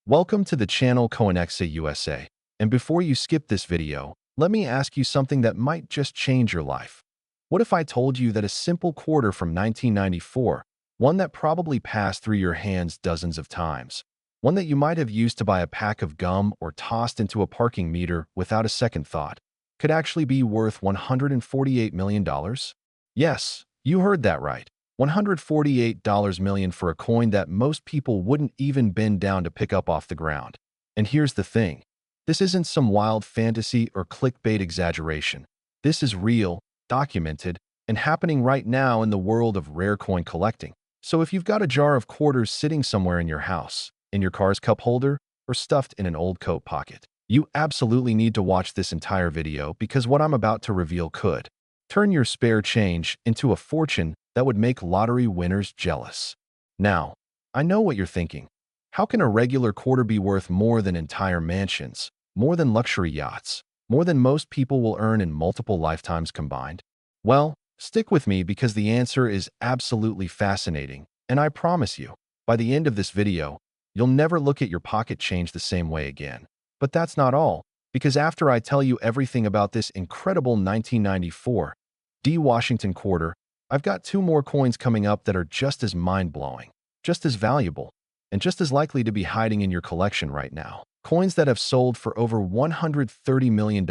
Welcome to the channel Coinexa USA. And before you skip this video, let me ask you something that might just change your life. What if I told you that a simple quarter from 1994, one that probably passed through your hands dozens of times, one that you might have used to buy a pack of gum or tossed into a parking meter without a second thought, could actually be worth $148 million? Yes, you heard that right. $148 million for a coin that most people wouldn't even bend down to pick up off the ground. And here's the thing. This isn't some wild fantasy or clickbait exaggeration. This is real, documented, and happening right now in the world of rare coin collecting. So if you've got a jar of quarters sitting somewhere in your house, in your car's cup holder, or stuffed in an old coat pocket, you absolutely need to watch this entire video because what I'm about to reveal could turn your spare change into a fortune that would make lottery winners jealous. Now, I know what you're thinking. How can a regular quarter be worth more than entire mansions, more than luxury yachts, more than most people will earn in multiple lifetimes combined? Well, stick with me because the answer is absolutely fascinating, and I promise you, by the end of this video, you'll never look at your pocket change the same way again. But that's not all, because after I tell you everything about this incredible 1994 D. Washington quarter, I've got two more coins coming up that are just as mind-blowing, just as valuable, and just as likely to be hiding in your collection right now. Coins that have sold for over $130 million.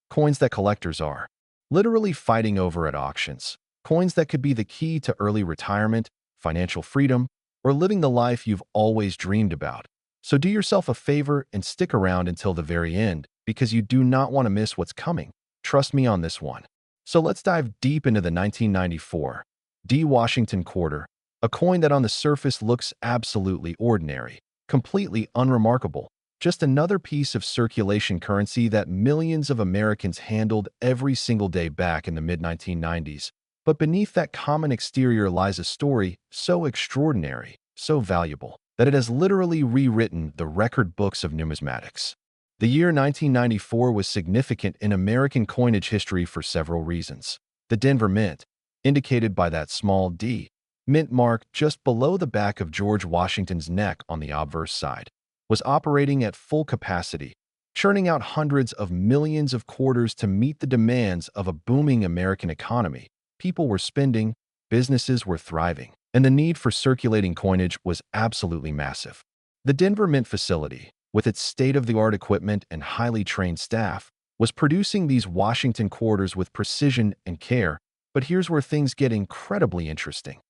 Coins that collectors are literally fighting over at auctions. Coins that could be the key to early retirement, financial freedom, or living the life you've always dreamed about. So do yourself a favor and stick around until the very end because you do not want to miss what's coming. Trust me on this one. So let's dive deep into the 1994 D. Washington quarter, a coin that on the surface looks absolutely ordinary, completely unremarkable, just another piece of circulation currency that millions of Americans handled every single day back in the mid-1990s. But beneath that common exterior lies a story so extraordinary, so valuable, that it has literally rewritten the record books of numismatics. The year 1994 was significant in American coinage history for several reasons. The Denver Mint, indicated by that small D mint mark just below the back of George Washington's neck on the obverse side, was operating at full capacity, churning out hundreds of millions of quarters to meet the demands of a booming American economy. People were spending, businesses were thriving, and the need for circulating coinage was absolutely massive. The Denver Mint facility, with its state-of-the-art equipment and highly trained staff, was producing these Washington quarters with precision and care. But here's where things get incredibly interesting.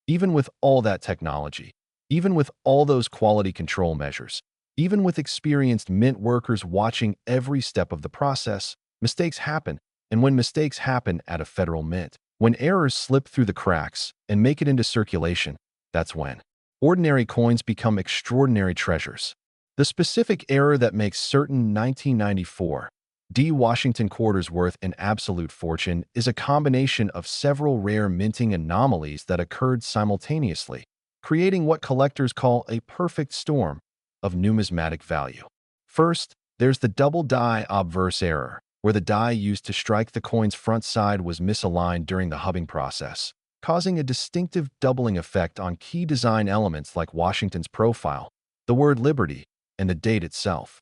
Even with all that technology, even with all those quality control measures, even with experienced mint workers watching every step of the process, mistakes happen. And when mistakes happen at a federal mint, when errors slip through the cracks and make it into circulation, that's when ordinary coins become extraordinary treasures. The specific error that makes certain 1994 D. Washington quarters worth an absolute fortune is a combination of several rare minting anomalies that occurred simultaneously, creating what collectors call a perfect storm of numismatic value. First, there's the double die obverse error, where the die used to strike the coin's front side was misaligned during the hubbing process, causing a distinctive doubling effect on key design elements like Washington's profile, the word liberty, and the date itself.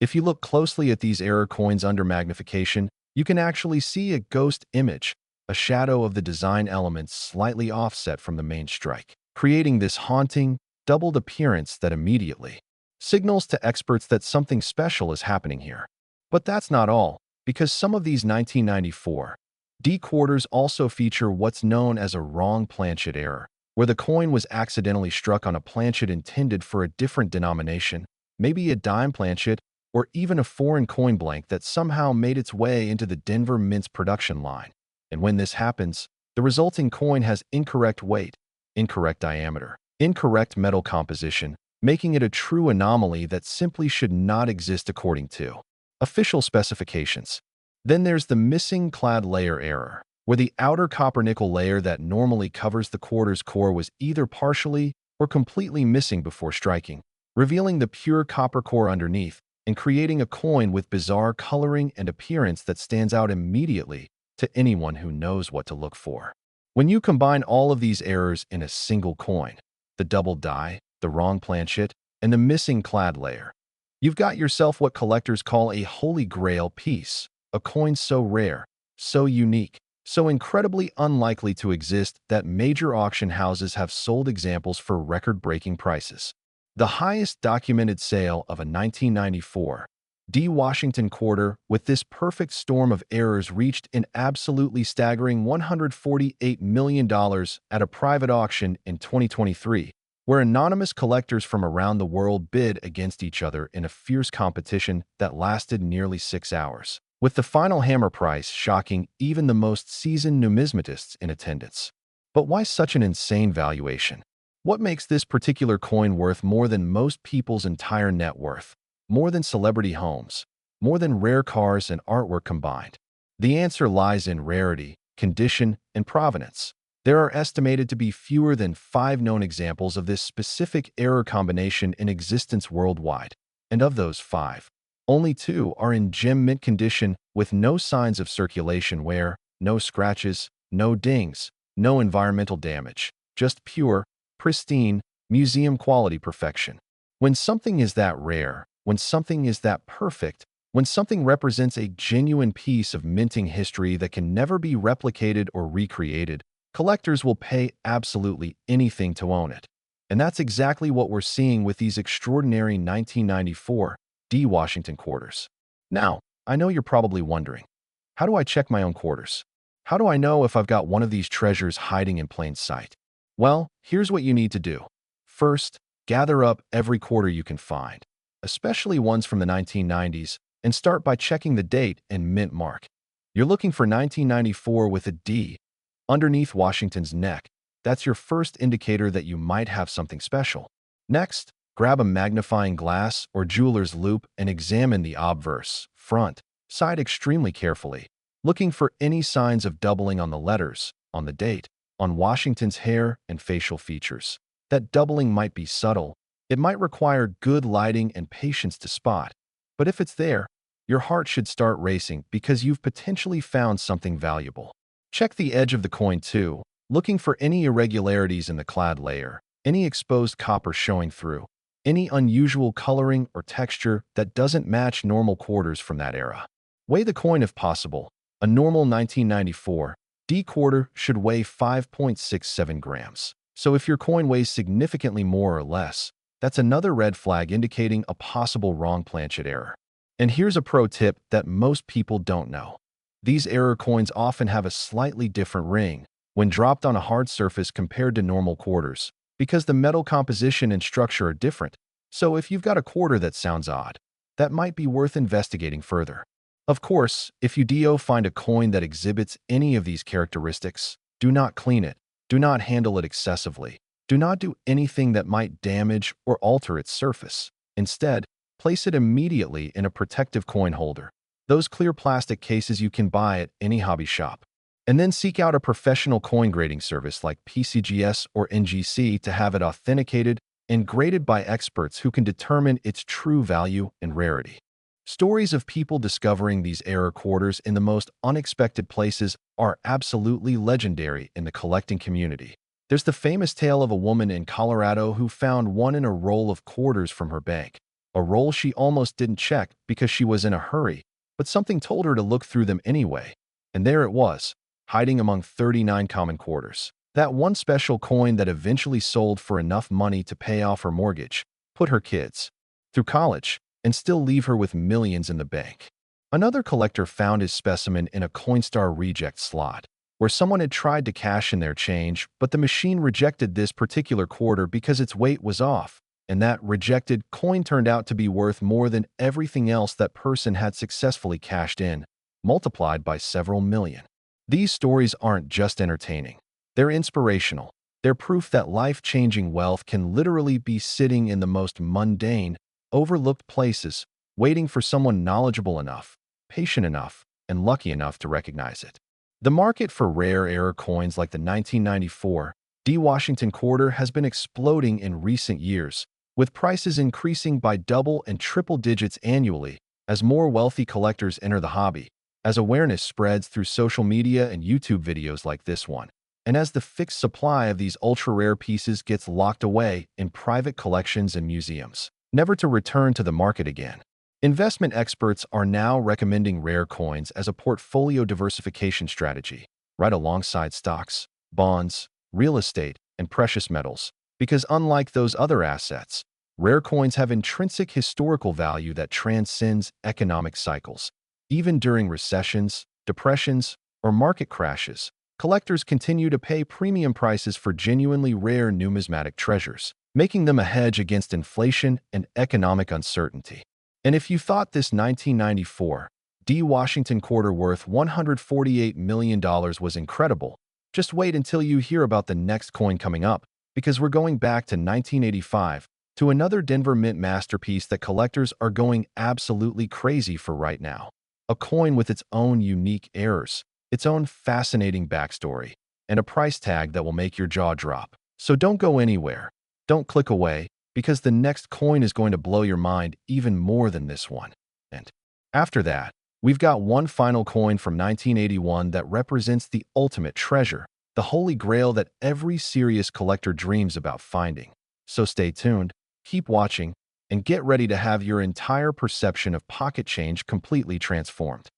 If you look closely at these error coins under magnification, you can actually see a ghost image, a shadow of the design elements slightly offset from the main strike, creating this haunting, doubled appearance that immediately signals to experts that something special is happening here. But that's not all, because some of these 1994 D quarters also feature what's known as a wrong planchet error, where the coin was accidentally struck on a planchet intended for a different denomination, maybe a dime planchet, or even a foreign coin blank that somehow made its way into the Denver Mint's production line. And when this happens, the resulting coin has incorrect weight, incorrect diameter, incorrect metal composition, making it a true anomaly that simply should not exist according to official specifications. Then there's the missing clad layer error, where the outer copper-nickel layer that normally covers the quarter's core was either partially or completely missing before striking, revealing the pure copper core underneath and creating a coin with bizarre coloring and appearance that stands out immediately to anyone who knows what to look for. When you combine all of these errors in a single coin, the double die, the wrong planchet, and the missing clad layer. You've got yourself what collectors call a holy grail piece, a coin so rare, so unique, so incredibly unlikely to exist that major auction houses have sold examples for record-breaking prices. The highest documented sale of a 1994 D. Washington quarter with this perfect storm of errors reached an absolutely staggering $148 million at a private auction in 2023, where anonymous collectors from around the world bid against each other in a fierce competition that lasted nearly 6 hours, with the final hammer price shocking even the most seasoned numismatists in attendance. But why such an insane valuation? What makes this particular coin worth more than most people's entire net worth? More than celebrity homes? More than rare cars and artwork combined? The answer lies in rarity, condition, and provenance. There are estimated to be fewer than 5 known examples of this specific error combination in existence worldwide, and of those 5, only 2 are in gem mint condition with no signs of circulation wear, no scratches, no dings, no environmental damage, just pure, pristine, museum-quality perfection. When something is that rare, when something is that perfect, when something represents a genuine piece of minting history that can never be replicated or recreated, collectors will pay absolutely anything to own it. And that's exactly what we're seeing with these extraordinary 1994 D. Washington quarters. Now, I know you're probably wondering, how do I check my own quarters? How do I know if I've got one of these treasures hiding in plain sight? Well, here's what you need to do. First, gather up every quarter you can find, especially ones from the 1990s, and start by checking the date and mint mark. You're looking for 1994 with a D underneath Washington's neck. That's your first indicator that you might have something special. Next, grab a magnifying glass or jeweler's loupe and examine the obverse, front, side extremely carefully, looking for any signs of doubling on the letters, on the date, on Washington's hair and facial features. That doubling might be subtle. It might require good lighting and patience to spot. But if it's there, your heart should start racing because you've potentially found something valuable. Check the edge of the coin too, looking for any irregularities in the clad layer, any exposed copper showing through, any unusual coloring or texture that doesn't match normal quarters from that era. Weigh the coin if possible. A normal 1994 D quarter should weigh 5.67 grams. So if your coin weighs significantly more or less, that's another red flag indicating a possible wrong planchet error. And here's a pro tip that most people don't know. These error coins often have a slightly different ring when dropped on a hard surface compared to normal quarters, because the metal composition and structure are different. So if you've got a quarter that sounds odd, that might be worth investigating further. Of course, if you find a coin that exhibits any of these characteristics, do not clean it, do not handle it excessively, do not do anything that might damage or alter its surface. Instead, place it immediately in a protective coin holder, those clear plastic cases you can buy at any hobby shop. And then seek out a professional coin grading service like PCGS or NGC to have it authenticated and graded by experts who can determine its true value and rarity. Stories of people discovering these error quarters in the most unexpected places are absolutely legendary in the collecting community. There's the famous tale of a woman in Colorado who found one in a roll of quarters from her bank, a roll she almost didn't check because she was in a hurry, but something told her to look through them anyway. And there it was, hiding among 39 common quarters. That one special coin that eventually sold for enough money to pay off her mortgage, put her kids through college, and still leave her with millions in the bank. Another collector found his specimen in a Coinstar reject slot, where someone had tried to cash in their change, but the machine rejected this particular quarter because its weight was off, and that rejected coin turned out to be worth more than everything else that person had successfully cashed in, multiplied by several million. These stories aren't just entertaining. They're inspirational. They're proof that life-changing wealth can literally be sitting in the most mundane, overlooked places, waiting for someone knowledgeable enough, patient enough, and lucky enough to recognize it. The market for rare error coins like the 1994 D. Washington quarter has been exploding in recent years, with prices increasing by double and triple digits annually as more wealthy collectors enter the hobby, as awareness spreads through social media and YouTube videos like this one. and as the fixed supply of these ultra-rare pieces gets locked away in private collections and museums, never to return to the market again. Investment experts are now recommending rare coins as a portfolio diversification strategy, right alongside stocks, bonds, real estate, and precious metals, because unlike those other assets, rare coins have intrinsic historical value that transcends economic cycles. Even during recessions, depressions, or market crashes, collectors continue to pay premium prices for genuinely rare numismatic treasures, making them a hedge against inflation and economic uncertainty. And if you thought this 1994 D. Washington quarter worth $148 million was incredible, just wait until you hear about the next coin coming up, because we're going back to 1985 to another Denver Mint masterpiece that collectors are going absolutely crazy for right now. A coin with its own unique errors, its own fascinating backstory, and a price tag that will make your jaw drop. So don't go anywhere. Don't click away, because the next coin is going to blow your mind even more than this one. And after that, we've got one final coin from 1981 that represents the ultimate treasure, the holy grail that every serious collector dreams about finding. So stay tuned, keep watching, and get ready to have your entire perception of pocket change completely transformed.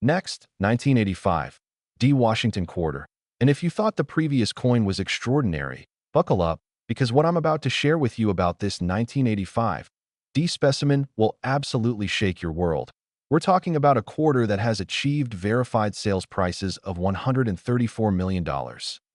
Next, 1985, D. Washington quarter. And if you thought the previous coin was extraordinary, buckle up, because what I'm about to share with you about this 1985 D specimen will absolutely shake your world. We're talking about a quarter that has achieved verified sales prices of $134 million.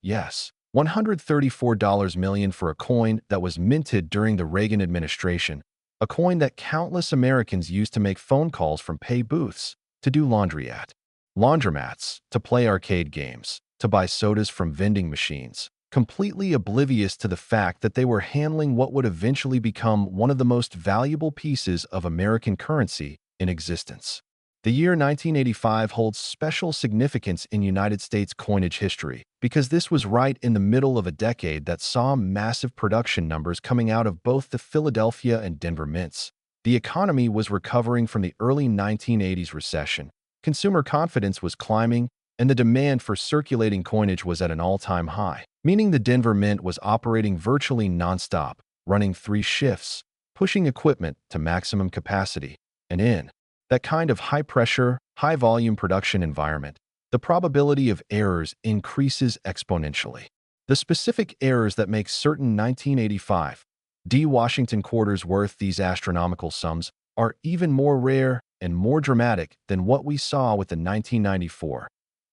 Yes, $134 million for a coin that was minted during the Reagan administration, a coin that countless Americans used to make phone calls from pay booths, to do laundry at, laundromats, to play arcade games, to buy sodas from vending machines, completely oblivious to the fact that they were handling what would eventually become one of the most valuable pieces of American currency in existence. The year 1985 holds special significance in United States coinage history because this was right in the middle of a decade that saw massive production numbers coming out of both the Philadelphia and Denver mints. The economy was recovering from the early 1980s recession, consumer confidence was climbing, and the demand for circulating coinage was at an all-time high, meaning the Denver Mint was operating virtually nonstop, running 3 shifts, pushing equipment to maximum capacity, and in that kind of high-pressure, high-volume production environment, the probability of errors increases exponentially. The specific errors that make certain 1985 D. Washington quarters worth these astronomical sums are even more rare and more dramatic than what we saw with the 1994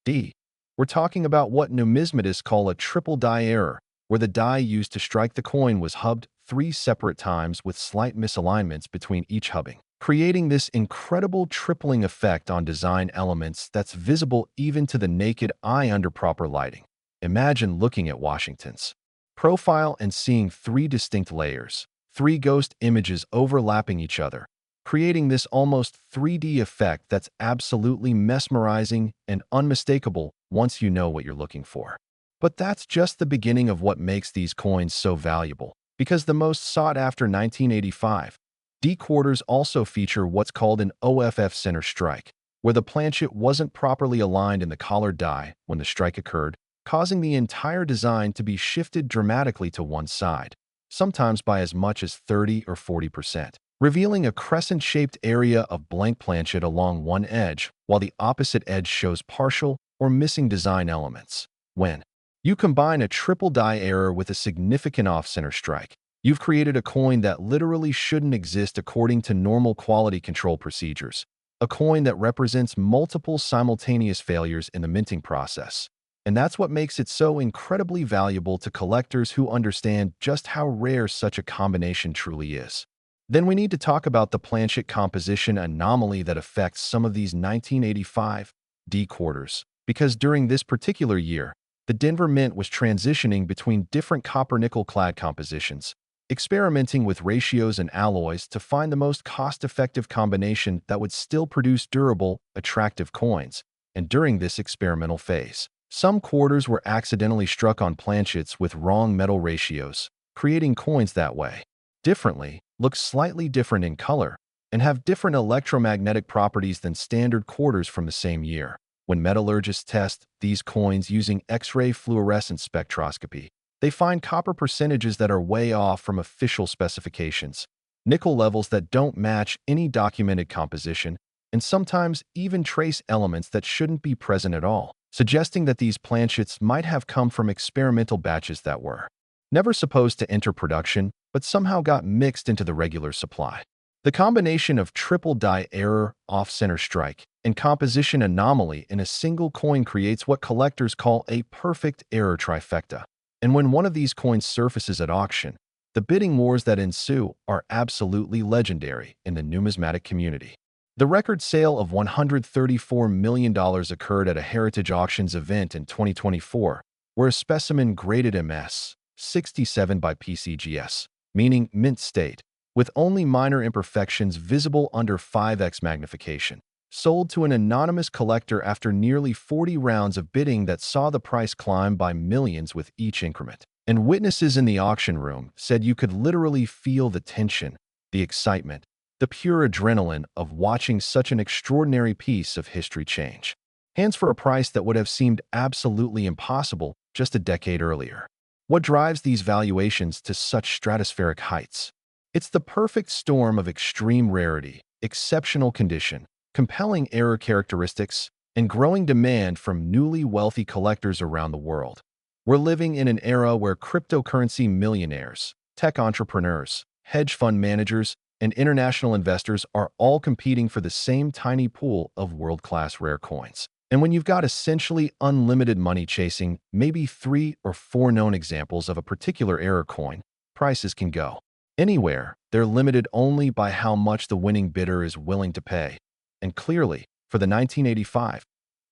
D. We're talking about what numismatists call a triple die error, where the die used to strike the coin was hubbed 3 separate times with slight misalignments between each hubbing, creating this incredible tripling effect on design elements that's visible even to the naked eye under proper lighting. Imagine looking at Washington's profile and seeing 3 distinct layers, 3 ghost images overlapping each other, creating this almost 3D effect that's absolutely mesmerizing and unmistakable once you know what you're looking for. But that's just the beginning of what makes these coins so valuable, because the most sought-after 1985 D quarters also feature what's called an OFF center strike, where the planchet wasn't properly aligned in the collared die when the strike occurred, causing the entire design to be shifted dramatically to one side, sometimes by as much as 30 or 40%, revealing a crescent-shaped area of blank planchet along one edge, while the opposite edge shows partial or missing design elements. When you combine a triple die error with a significant off-center strike, you've created a coin that literally shouldn't exist according to normal quality control procedures, a coin that represents multiple simultaneous failures in the minting process. And that's what makes it so incredibly valuable to collectors who understand just how rare such a combination truly is. Then we need to talk about the planchet composition anomaly that affects some of these 1985 D quarters, because during this particular year, the Denver Mint was transitioning between different copper-nickel clad compositions, experimenting with ratios and alloys to find the most cost-effective combination that would still produce durable, attractive coins. And during this experimental phase, some quarters were accidentally struck on planchets with wrong metal ratios, creating coins that way differently, look slightly different in color, and have different electromagnetic properties than standard quarters from the same year. When metallurgists test these coins using X-ray fluorescence spectroscopy, they find copper percentages that are way off from official specifications, nickel levels that don't match any documented composition, and sometimes even trace elements that shouldn't be present at all, suggesting that these planchets might have come from experimental batches that were never supposed to enter production, but somehow got mixed into the regular supply. The combination of triple die error, off-center strike, and composition anomaly in a single coin creates what collectors call a perfect error trifecta. And when one of these coins surfaces at auction, the bidding wars that ensue are absolutely legendary in the numismatic community. The record sale of $134 million occurred at a Heritage Auctions event in 2024, where a specimen graded MS 67 by PCGS, meaning mint state, with only minor imperfections visible under 5x magnification, sold to an anonymous collector after nearly 40 rounds of bidding that saw the price climb by millions with each increment. And witnesses in the auction room said you could literally feel the tension, the excitement, the pure adrenaline of watching such an extraordinary piece of history change hands for a price that would have seemed absolutely impossible just a decade earlier. What drives these valuations to such stratospheric heights? It's the perfect storm of extreme rarity, exceptional condition, compelling error characteristics, and growing demand from newly wealthy collectors around the world. We're living in an era where cryptocurrency millionaires, tech entrepreneurs, hedge fund managers, and international investors are all competing for the same tiny pool of world-class rare coins. And when you've got essentially unlimited money chasing maybe 3 or 4 known examples of a particular error coin, prices can go anywhere. They're limited only by how much the winning bidder is willing to pay. And clearly, for the 1985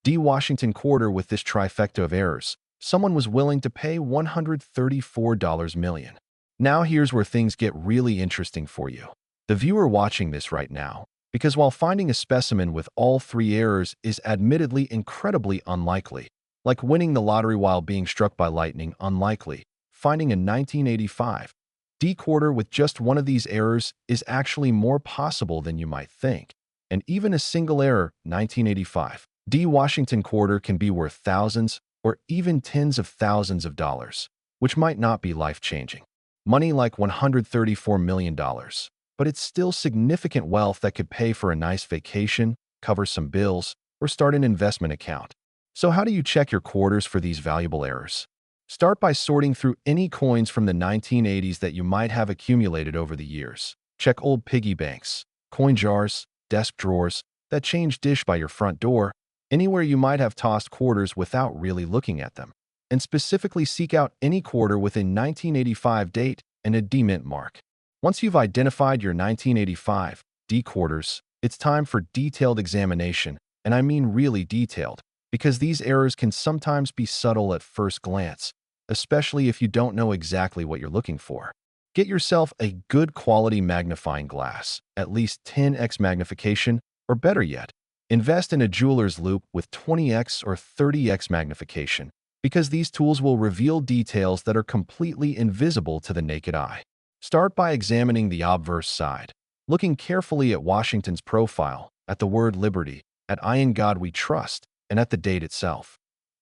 D. Washington quarter with this trifecta of errors, someone was willing to pay $134 million. Now here's where things get really interesting for you, the viewer watching this right now, because while finding a specimen with all 3 errors is admittedly incredibly unlikely, like winning the lottery while being struck by lightning unlikely, finding a 1985 D quarter with just one of these errors is actually more possible than you might think. And even a single error, 1985 D Washington quarter, can be worth thousands or even tens of thousands of dollars, which might not be life-changing. Money like $134 million. But it's still significant wealth that could pay for a nice vacation, cover some bills, or start an investment account. So how do you check your quarters for these valuable errors? Start by sorting through any coins from the 1980s that you might have accumulated over the years. Check old piggy banks, coin jars, desk drawers, that change dish by your front door, anywhere you might have tossed quarters without really looking at them. And specifically seek out any quarter with a 1985 date and a D-mint mark. Once you've identified your 1985 D quarters, it's time for detailed examination, and I mean really detailed, because these errors can sometimes be subtle at first glance, especially if you don't know exactly what you're looking for. Get yourself a good quality magnifying glass, at least 10x magnification, or better yet, invest in a jeweler's loupe with 20x or 30x magnification, because these tools will reveal details that are completely invisible to the naked eye. Start by examining the obverse side, looking carefully at Washington's profile, at the word liberty, at I in God we trust, and at the date itself.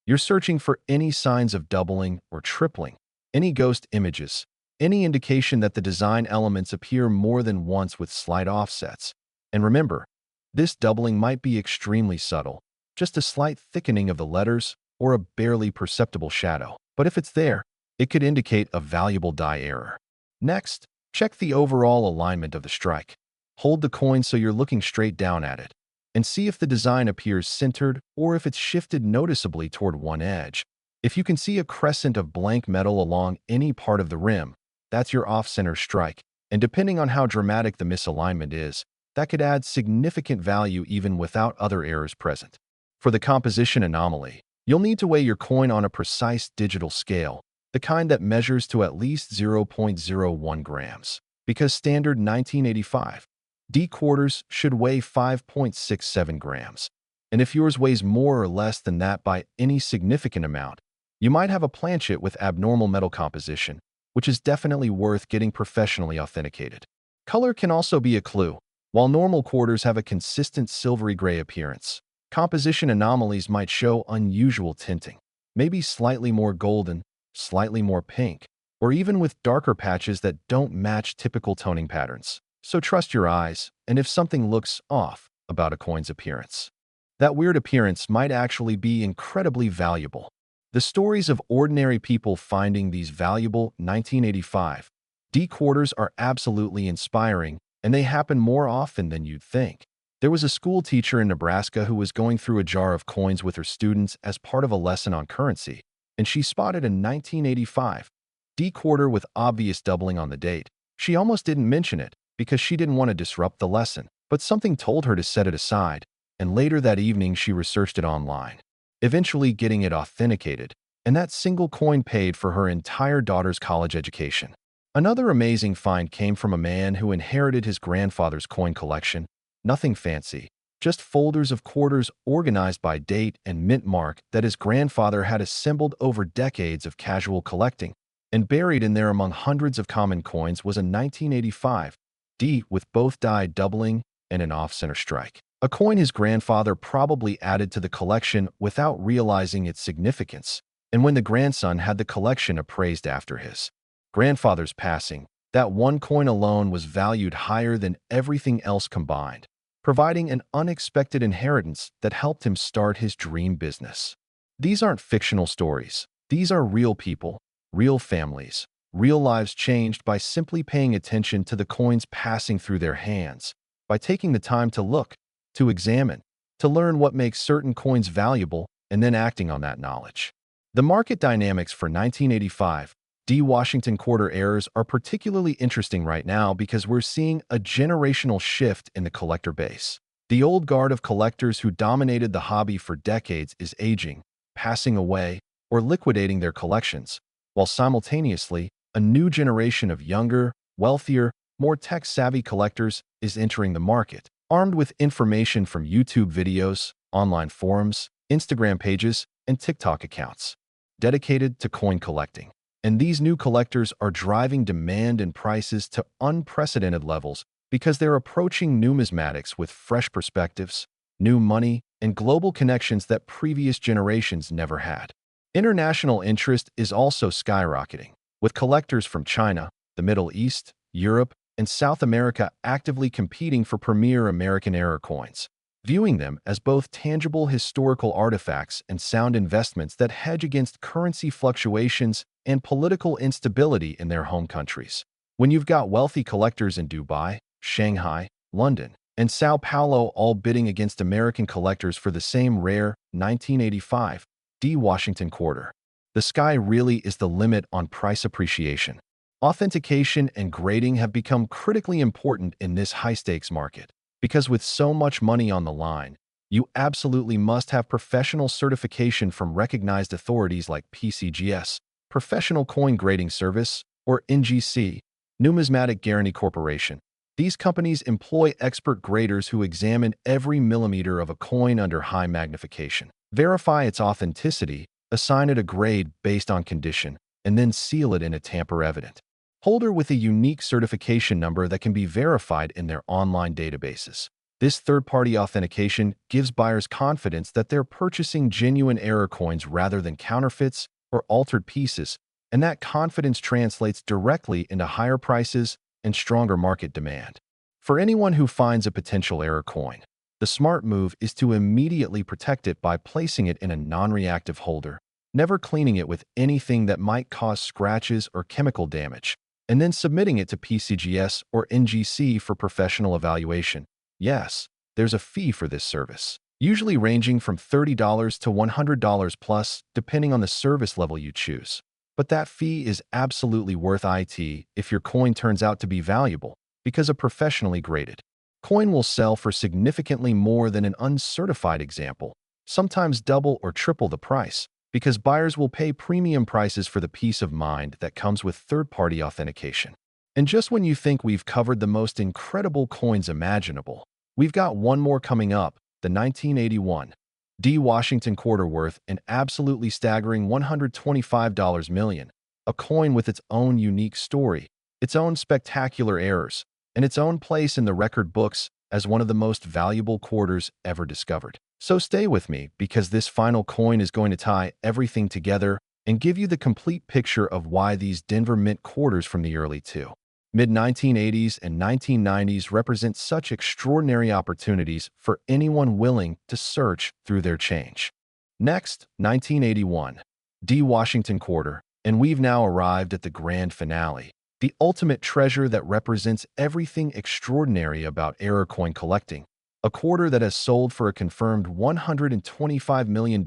You're searching for any signs of doubling or tripling, any ghost images, any indication that the design elements appear more than once with slight offsets. And remember, this doubling might be extremely subtle, just a slight thickening of the letters or a barely perceptible shadow. But if it's there, it could indicate a valuable die error. Next, check the overall alignment of the strike. Hold the coin so you're looking straight down at it, and see if the design appears centered or if it's shifted noticeably toward one edge. If you can see a crescent of blank metal along any part of the rim, that's your off-center strike, and depending on how dramatic the misalignment is, that could add significant value even without other errors present. For the composition anomaly, you'll need to weigh your coin on a precise digital scale, the kind that measures to at least 0.01 grams, because standard 1985 D quarters should weigh 5.67 grams. And if yours weighs more or less than that by any significant amount, you might have a planchet with abnormal metal composition, which is definitely worth getting professionally authenticated. Color can also be a clue. While normal quarters have a consistent silvery gray appearance, Composition anomalies might show unusual tinting, maybe slightly more golden, slightly more pink, or even with darker patches that don't match typical toning patterns. So trust your eyes, and if something looks off about a coin's appearance, that weird appearance might actually be incredibly valuable. The stories of ordinary people finding these valuable 1985 D quarters are absolutely inspiring, and they happen more often than you'd think. There was a school teacher in Nebraska who was going through a jar of coins with her students as part of a lesson on currency, and she spotted a 1985 D quarter with obvious doubling on the date. She almost didn't mention it because she didn't want to disrupt the lesson, but something told her to set it aside, and later that evening she researched it online, eventually getting it authenticated, and that single coin paid for her entire daughter's college education. Another amazing find came from a man who inherited his grandfather's coin collection. Nothing fancy, just folders of quarters organized by date and mint mark that his grandfather had assembled over decades of casual collecting. And buried in there among hundreds of common coins was a 1985 D with both die doubling and an off-center strike. A coin his grandfather probably added to the collection without realizing its significance. And when the grandson had the collection appraised after his grandfather's passing, that one coin alone was valued higher than everything else combined, providing an unexpected inheritance that helped him start his dream business. These aren't fictional stories. These are real people, real families, real lives changed by simply paying attention to the coins passing through their hands, by taking the time to look, to examine, to learn what makes certain coins valuable, and then acting on that knowledge. The market dynamics for 1985 D Washington quarter errors are particularly interesting right now because we're seeing a generational shift in the collector base. The old guard of collectors who dominated the hobby for decades is aging, passing away, or liquidating their collections, while simultaneously, a new generation of younger, wealthier, more tech-savvy collectors is entering the market, armed with information from YouTube videos, online forums, Instagram pages, and TikTok accounts dedicated to coin collecting. And these new collectors are driving demand and prices to unprecedented levels because they're approaching numismatics with fresh perspectives, new money, and global connections that previous generations never had. International interest is also skyrocketing, with collectors from China, the Middle East, Europe, and South America actively competing for premier American-era coins, viewing them as both tangible historical artifacts and sound investments that hedge against currency fluctuations and political instability in their home countries. When you've got wealthy collectors in Dubai, Shanghai, London, and Sao Paulo all bidding against American collectors for the same rare 1985 D Washington quarter, the sky really is the limit on price appreciation. Authentication and grading have become critically important in this high-stakes market, because with so much money on the line, you absolutely must have professional certification from recognized authorities like PCGS, Professional Coin Grading Service, or NGC, Numismatic Guarantee Corporation. These companies employ expert graders who examine every millimeter of a coin under high magnification, verify its authenticity, assign it a grade based on condition, and then seal it in a tamper-evident holder with a unique certification number that can be verified in their online databases. This third-party authentication gives buyers confidence that they're purchasing genuine error coins rather than counterfeits or altered pieces, and that confidence translates directly into higher prices and stronger market demand. For anyone who finds a potential error coin, the smart move is to immediately protect it by placing it in a non-reactive holder, never cleaning it with anything that might cause scratches or chemical damage, and then submitting it to PCGS or NGC for professional evaluation. Yes, there's a fee for this service, usually ranging from $30 to $100 plus, depending on the service level you choose. But that fee is absolutely worth it if your coin turns out to be valuable, because a professionally graded coin will sell for significantly more than an uncertified example, sometimes double or triple the price, because buyers will pay premium prices for the peace of mind that comes with third-party authentication. And just when you think we've covered the most incredible coins imaginable, we've got one more coming up, the 1981 D Washington quarter worth an absolutely staggering $125 million, a coin with its own unique story, its own spectacular errors, and its own place in the record books as one of the most valuable quarters ever discovered. So stay with me because this final coin is going to tie everything together and give you the complete picture of why these Denver Mint quarters from the early to mid-1980s and 1990s represent such extraordinary opportunities for anyone willing to search through their change. Next, 1981, D. Washington Quarter, and we've now arrived at the grand finale, the ultimate treasure that represents everything extraordinary about error coin collecting. A quarter that has sold for a confirmed $125 million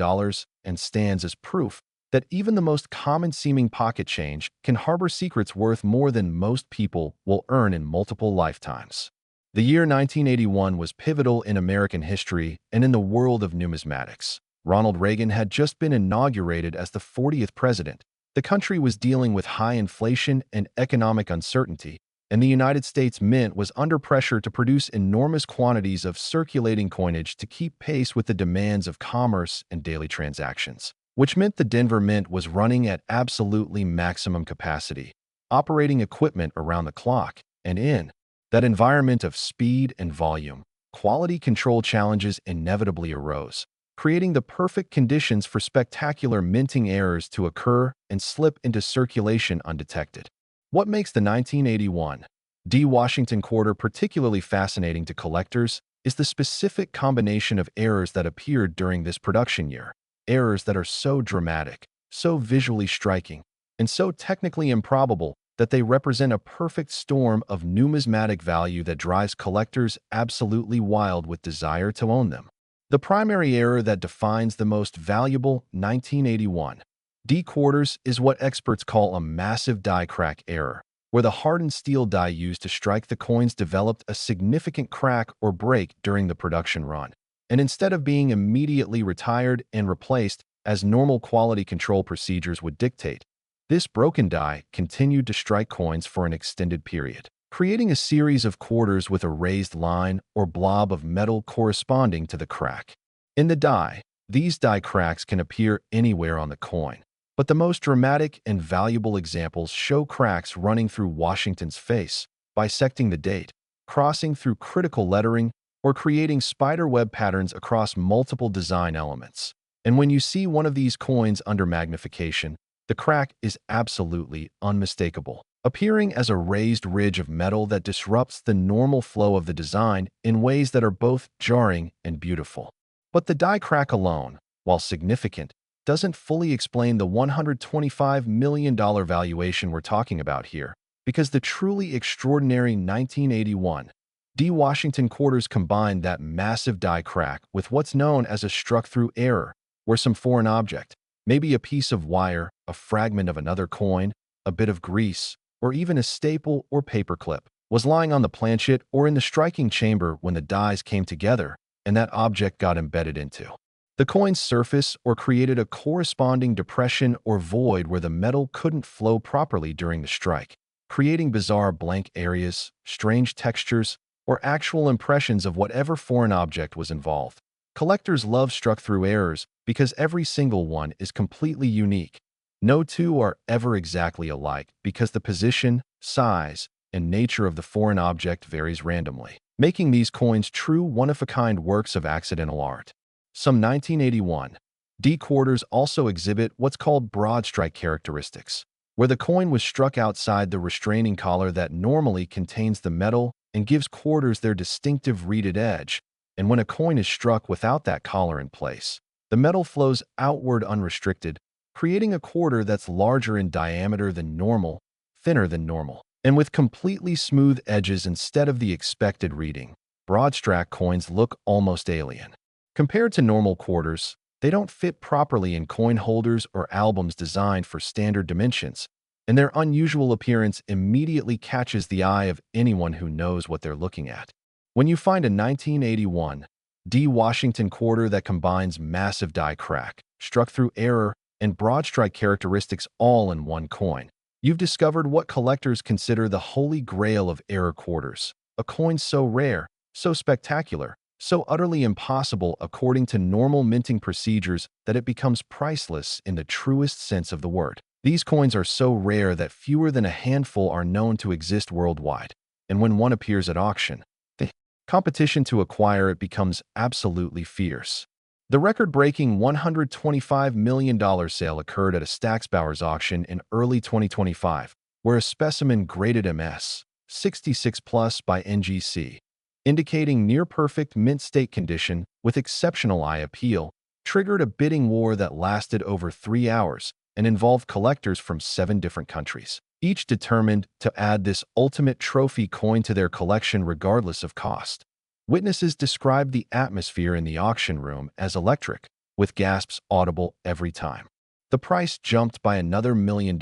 and stands as proof that even the most common-seeming pocket change can harbor secrets worth more than most people will earn in multiple lifetimes. The year 1981 was pivotal in American history and in the world of numismatics. Ronald Reagan had just been inaugurated as the 40th president. The country was dealing with high inflation and economic uncertainty, and the United States Mint was under pressure to produce enormous quantities of circulating coinage to keep pace with the demands of commerce and daily transactions, which meant the Denver Mint was running at absolutely maximum capacity, operating equipment around the clock, and in that environment of speed and volume, quality control challenges inevitably arose, creating the perfect conditions for spectacular minting errors to occur and slip into circulation undetected. What makes the 1981 D. Washington Quarter particularly fascinating to collectors is the specific combination of errors that appeared during this production year. Errors that are so dramatic, so visually striking, and so technically improbable that they represent a perfect storm of numismatic value that drives collectors absolutely wild with desire to own them. The primary error that defines the most valuable 1981 D quarters is what experts call a massive die crack error, where the hardened steel die used to strike the coins developed a significant crack or break during the production run. And instead of being immediately retired and replaced as normal quality control procedures would dictate, this broken die continued to strike coins for an extended period, creating a series of quarters with a raised line or blob of metal corresponding to the crack. In the die, these die cracks can appear anywhere on the coin, but the most dramatic and valuable examples show cracks running through Washington's face, bisecting the date, crossing through critical lettering, or creating spiderweb patterns across multiple design elements. And when you see one of these coins under magnification, the crack is absolutely unmistakable, appearing as a raised ridge of metal that disrupts the normal flow of the design in ways that are both jarring and beautiful. But the die crack alone, while significant, doesn't fully explain the $125 million valuation we're talking about here, because the truly extraordinary 1981 D. Washington quarters combine that massive die crack with what's known as a struck-through error, where some foreign object, maybe a piece of wire, a fragment of another coin, a bit of grease, or even a staple or paperclip, was lying on the planchet or in the striking chamber when the dies came together and that object got embedded into the coin's surface or created a corresponding depression or void where the metal couldn't flow properly during the strike, creating bizarre blank areas, strange textures, or actual impressions of whatever foreign object was involved. Collectors love struck-through errors because every single one is completely unique. No two are ever exactly alike because the position, size, and nature of the foreign object varies randomly, making these coins true one-of-a-kind works of accidental art. Some 1981 D quarters also exhibit what's called broad strike characteristics, where the coin was struck outside the restraining collar that normally contains the metal and gives quarters their distinctive reeded edge, and when a coin is struck without that collar in place, the metal flows outward unrestricted, creating a quarter that's larger in diameter than normal, thinner than normal, and with completely smooth edges instead of the expected reading. Broad strike coins look almost alien. Compared to normal quarters, they don't fit properly in coin holders or albums designed for standard dimensions, and their unusual appearance immediately catches the eye of anyone who knows what they're looking at. When you find a 1981 D. Washington quarter that combines massive die crack, struck-through error, and broad strike characteristics all in one coin, you've discovered what collectors consider the holy grail of error quarters, a coin so rare, so spectacular, so utterly impossible according to normal minting procedures that it becomes priceless in the truest sense of the word. These coins are so rare that fewer than a handful are known to exist worldwide, and when one appears at auction, the competition to acquire it becomes absolutely fierce. The record-breaking $125 million sale occurred at a Stacksbauer's auction in early 2025, where a specimen graded MS 66 plus by NGC, indicating near-perfect mint state condition with exceptional eye appeal, triggered a bidding war that lasted over 3 hours and involved collectors from 7 different countries, each determined to add this ultimate trophy coin to their collection regardless of cost. Witnesses described the atmosphere in the auction room as electric, with gasps audible every time. The price jumped by another $1 million,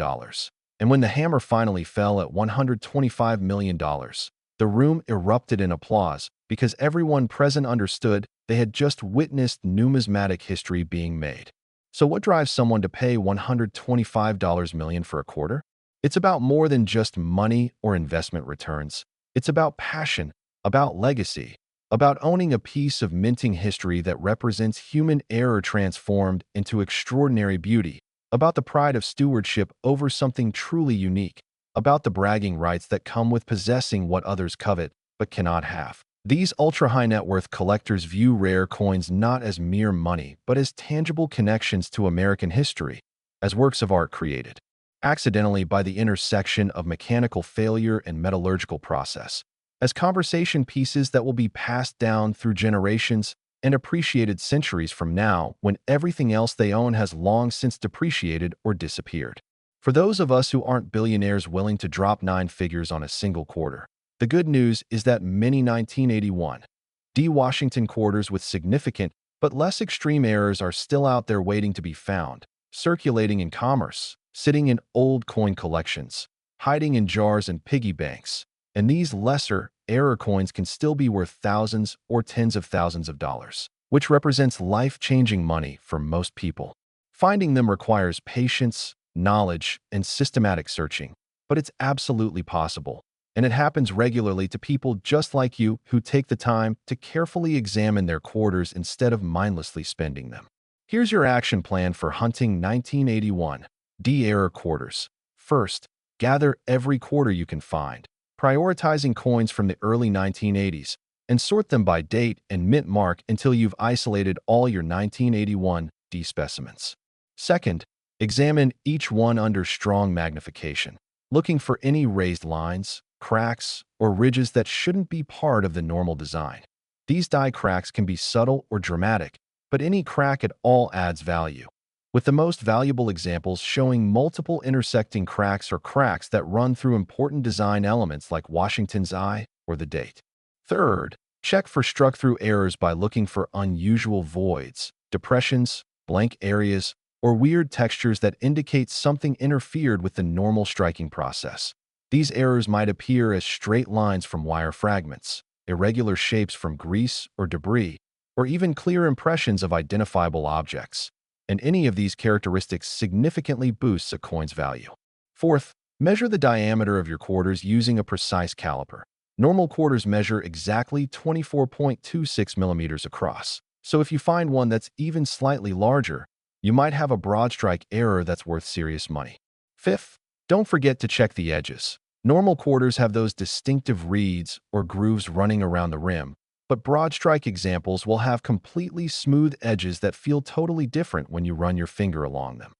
and when the hammer finally fell at $125 million, the room erupted in applause because everyone present understood they had just witnessed numismatic history being made. So what drives someone to pay $125 million for a quarter? It's about more than just money or investment returns. It's about passion, about legacy, about owning a piece of minting history that represents human error transformed into extraordinary beauty, about the pride of stewardship over something truly unique, about the bragging rights that come with possessing what others covet but cannot have. These ultra-high net worth collectors view rare coins not as mere money, but as tangible connections to American history, as works of art created accidentally by the intersection of mechanical failure and metallurgical process, as conversation pieces that will be passed down through generations and appreciated centuries from now when everything else they own has long since depreciated or disappeared. For those of us who aren't billionaires willing to drop 9 figures on a single quarter, the good news is that many 1981 D. Washington quarters with significant but less extreme errors are still out there waiting to be found, circulating in commerce, sitting in old coin collections, hiding in jars and piggy banks, and these lesser error coins can still be worth thousands or tens of thousands of dollars, which represents life-changing money for most people. Finding them requires patience, knowledge, and systematic searching, but it's absolutely possible, and it happens regularly to people just like you who take the time to carefully examine their quarters instead of mindlessly spending them. Here's your action plan for hunting 1981 D error quarters. First, gather every quarter you can find, prioritizing coins from the early 1980s, and sort them by date and mint mark until you've isolated all your 1981 D specimens. Second, examine each one under strong magnification, looking for any raised lines, cracks, or ridges that shouldn't be part of the normal design. These die cracks can be subtle or dramatic, but any crack at all adds value, with the most valuable examples showing multiple intersecting cracks or cracks that run through important design elements like Washington's eye or the date. Third, check for struck-through errors by looking for unusual voids, depressions, blank areas, or weird textures that indicate something interfered with the normal striking process. These errors might appear as straight lines from wire fragments, irregular shapes from grease or debris, or even clear impressions of identifiable objects, and any of these characteristics significantly boosts a coin's value. Fourth, measure the diameter of your quarters using a precise caliper. Normal quarters measure exactly 24.26 millimeters across, so if you find one that's even slightly larger, you might have a broad strike error that's worth serious money. Fifth, don't forget to check the edges. Normal quarters have those distinctive reeds or grooves running around the rim, but broad strike examples will have completely smooth edges that feel totally different when you run your finger along them.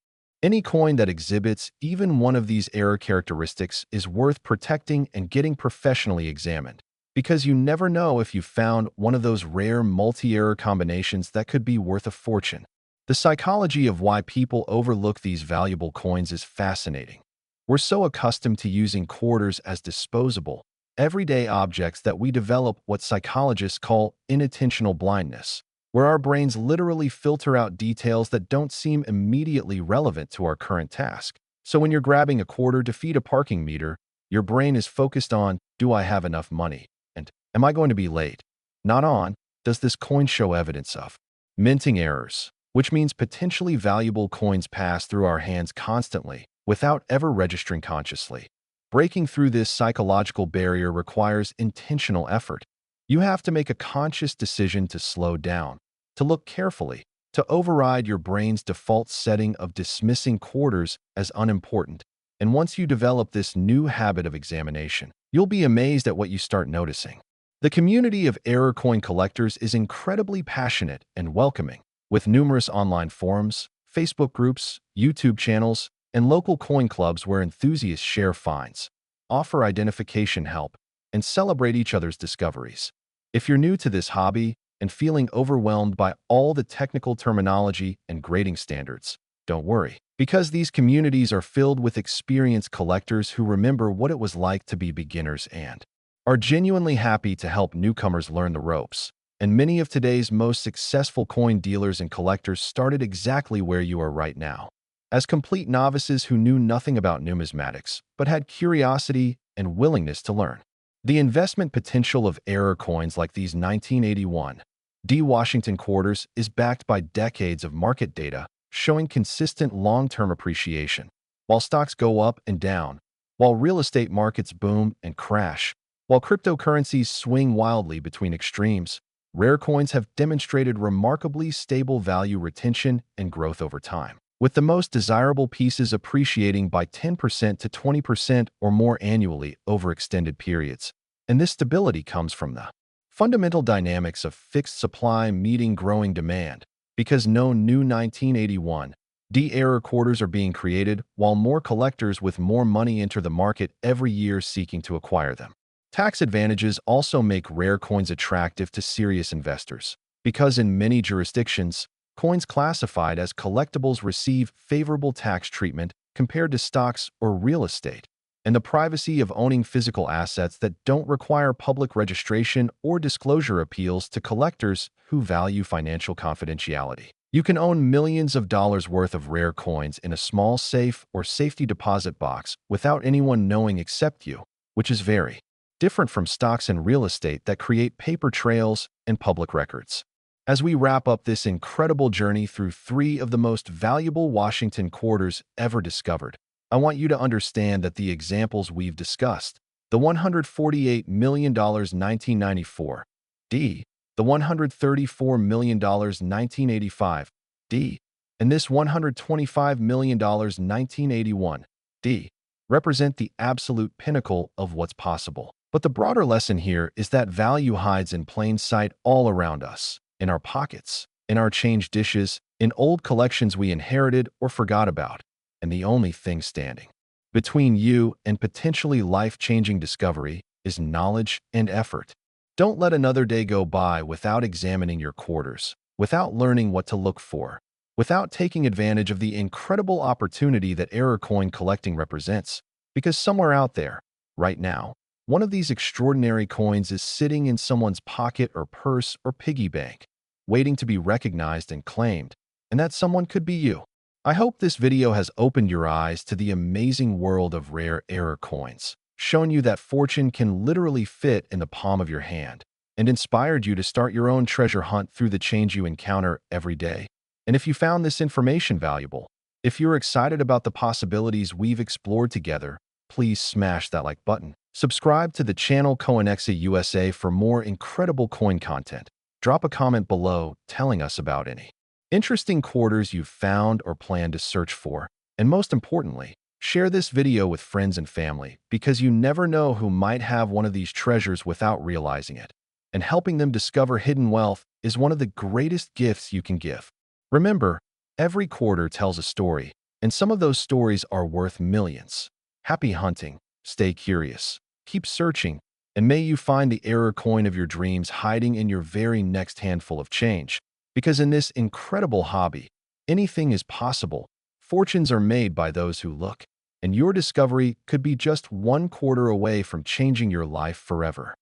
Any coin that exhibits even one of these error characteristics is worth protecting and getting professionally examined, because you never know if you found one of those rare multi-error combinations that could be worth a fortune. The psychology of why people overlook these valuable coins is fascinating. We're so accustomed to using quarters as disposable, everyday objects that we develop what psychologists call inattentional blindness, where our brains literally filter out details that don't seem immediately relevant to our current task. So when you're grabbing a quarter to feed a parking meter, your brain is focused on, do I have enough money? And am I going to be late? Not on, does this coin show evidence of minting errors, which means potentially valuable coins pass through our hands constantly without ever registering consciously. Breaking through this psychological barrier requires intentional effort. You have to make a conscious decision to slow down, to look carefully, to override your brain's default setting of dismissing quarters as unimportant. And once you develop this new habit of examination, you'll be amazed at what you start noticing. The community of error coin collectors is incredibly passionate and welcoming. With numerous online forums, Facebook groups, YouTube channels, and local coin clubs where enthusiasts share finds, offer identification help, and celebrate each other's discoveries. If you're new to this hobby and feeling overwhelmed by all the technical terminology and grading standards, don't worry, because these communities are filled with experienced collectors who remember what it was like to be beginners and are genuinely happy to help newcomers learn the ropes. And many of today's most successful coin dealers and collectors started exactly where you are right now, as complete novices who knew nothing about numismatics, but had curiosity and willingness to learn. The investment potential of error coins like these 1981 D Washington quarters is backed by decades of market data showing consistent long-term appreciation. While stocks go up and down, while real estate markets boom and crash, while cryptocurrencies swing wildly between extremes, rare coins have demonstrated remarkably stable value retention and growth over time, with the most desirable pieces appreciating by 10% to 20% or more annually over extended periods. And this stability comes from the fundamental dynamics of fixed supply meeting growing demand, because no new 1981 D error quarters are being created, while more collectors with more money enter the market every year seeking to acquire them. Tax advantages also make rare coins attractive to serious investors, because in many jurisdictions, coins classified as collectibles receive favorable tax treatment compared to stocks or real estate, and the privacy of owning physical assets that don't require public registration or disclosure appeals to collectors who value financial confidentiality. You can own millions of dollars worth of rare coins in a small safe or safety deposit box without anyone knowing except you, which is very different from stocks and real estate that create paper trails and public records. As we wrap up this incredible journey through three of the most valuable Washington quarters ever discovered, I want you to understand that the examples we've discussed, the $148 million 1994 D, the $134 million 1985 D, and this $125 million 1981 D, represent the absolute pinnacle of what's possible. But the broader lesson here is that value hides in plain sight all around us, in our pockets, in our change dishes, in old collections we inherited or forgot about. And the only thing standing between you and potentially life-changing discovery is knowledge and effort. Don't let another day go by without examining your quarters, without learning what to look for, without taking advantage of the incredible opportunity that error coin collecting represents. Because somewhere out there, right now, one of these extraordinary coins is sitting in someone's pocket or purse or piggy bank, waiting to be recognized and claimed, and that someone could be you. I hope this video has opened your eyes to the amazing world of rare error coins, shown you that fortune can literally fit in the palm of your hand, and inspired you to start your own treasure hunt through the change you encounter every day. And if you found this information valuable, if you're excited about the possibilities we've explored together, please smash that like button. Subscribe to the channel Coinexa USA for more incredible coin content. Drop a comment below telling us about any interesting quarters you've found or plan to search for. And most importantly, share this video with friends and family, because you never know who might have one of these treasures without realizing it. And helping them discover hidden wealth is one of the greatest gifts you can give. Remember, every quarter tells a story, and some of those stories are worth millions. Happy hunting, stay curious, keep searching, and may you find the error coin of your dreams hiding in your very next handful of change. Because in this incredible hobby, anything is possible. Fortunes are made by those who look, and your discovery could be just one quarter away from changing your life forever.